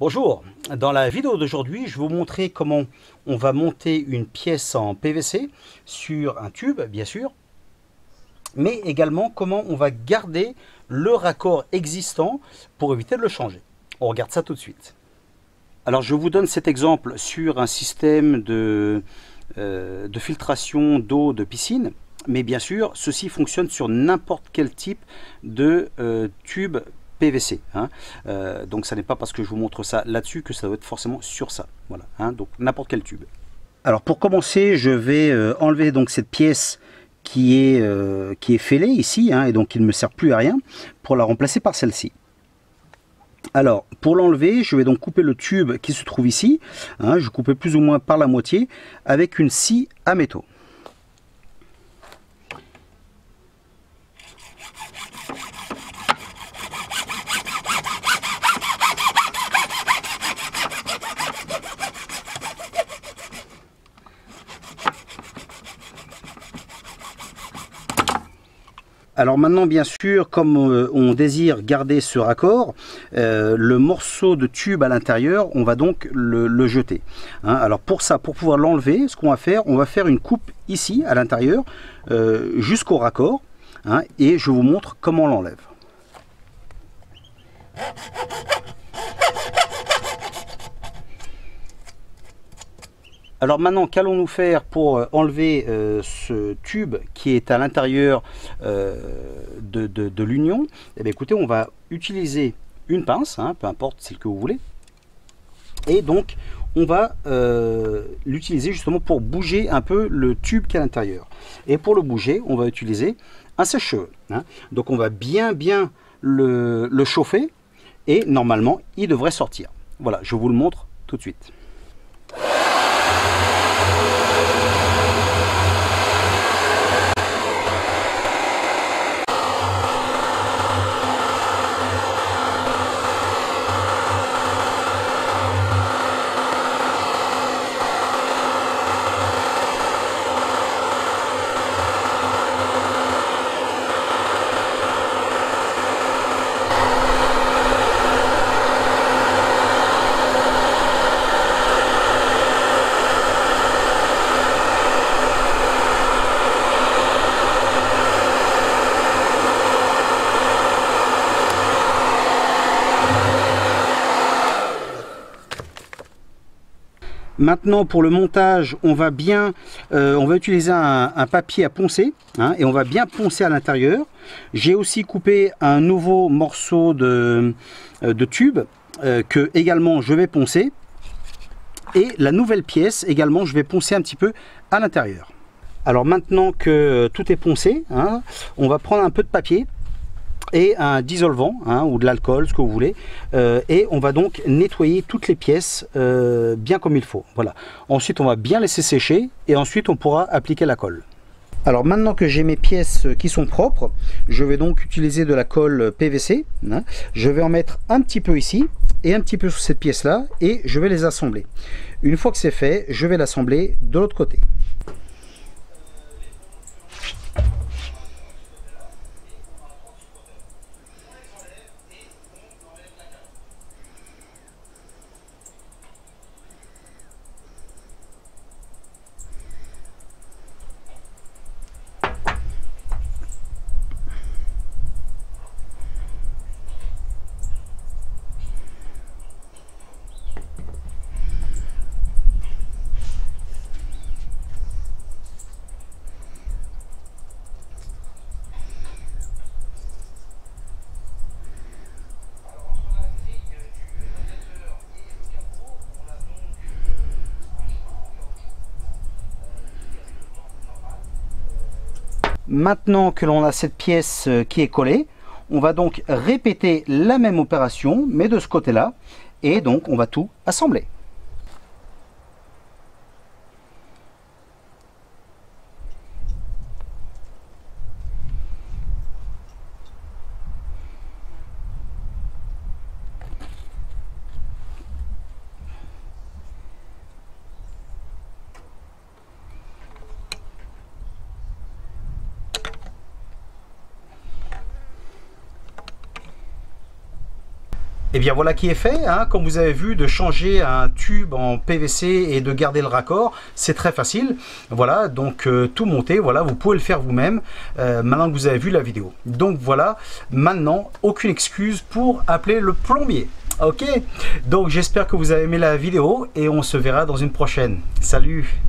Bonjour, dans la vidéo d'aujourd'hui, je vais vous montrer comment on va monter une pièce en PVC sur un tube, bien sûr, mais également comment on va garder le raccord existant pour éviter de le changer. On regarde ça tout de suite. Alors je vous donne cet exemple sur un système de filtration d'eau de piscine, mais bien sûr, ceci fonctionne sur n'importe quel type de tube PVC. Donc ça n'est pas parce que je vous montre ça là-dessus que ça doit être forcément sur ça. Voilà, donc n'importe quel tube. Alors pour commencer, je vais enlever donc cette pièce qui est fêlée ici, et donc qui ne me sert plus à rien, pour la remplacer par celle-ci. Alors pour l'enlever, je vais donc couper le tube qui se trouve ici. Je coupe plus ou moins par la moitié avec une scie à métaux. Alors maintenant, bien sûr, comme on désire garder ce raccord, le morceau de tube à l'intérieur, on va donc le jeter. Alors pour ça, pour pouvoir l'enlever, ce qu'on va faire, on va faire une coupe ici à l'intérieur jusqu'au raccord, et je vous montre comment on l'enlève. Alors maintenant, qu'allons-nous faire pour enlever ce tube qui est à l'intérieur de l'union? Eh bien, écoutez, on va utiliser une pince, peu importe celle que vous voulez. Et donc, on va l'utiliser justement pour bouger un peu le tube qui est à l'intérieur. Et pour le bouger, on va utiliser un sèche-cheveux. Donc, on va bien le chauffer et normalement, il devrait sortir. Voilà, je vous le montre tout de suite. Maintenant pour le montage, on va utiliser un papier à poncer, et on va bien poncer à l'intérieur. J'ai aussi coupé un nouveau morceau de tube que également je vais poncer, et la nouvelle pièce également je vais poncer un petit peu à l'intérieur. Alors maintenant que tout est poncé, on va prendre un peu de papier et un dissolvant ou de l'alcool, ce que vous voulez, et on va donc nettoyer toutes les pièces bien comme il faut. Voilà. Ensuite on va bien laisser sécher et ensuite on pourra appliquer la colle. Alors maintenant que j'ai mes pièces qui sont propres, je vais donc utiliser de la colle PVC. Je vais en mettre un petit peu ici et un petit peu sur cette pièce là, et je vais les assembler. Une fois que c'est fait, je vais l'assembler de l'autre côté. Maintenant que l'on a cette pièce qui est collée, on va donc répéter la même opération, mais de ce côté-là, et donc on va tout assembler. Et bien voilà qui est fait, hein. Comme vous avez vu, de changer un tube en PVC et de garder le raccord, c'est très facile. Voilà, donc tout monter, voilà, vous pouvez le faire vous-même maintenant que vous avez vu la vidéo. Donc voilà, maintenant, aucune excuse pour appeler le plombier. Ok, donc j'espère que vous avez aimé la vidéo et on se verra dans une prochaine. Salut!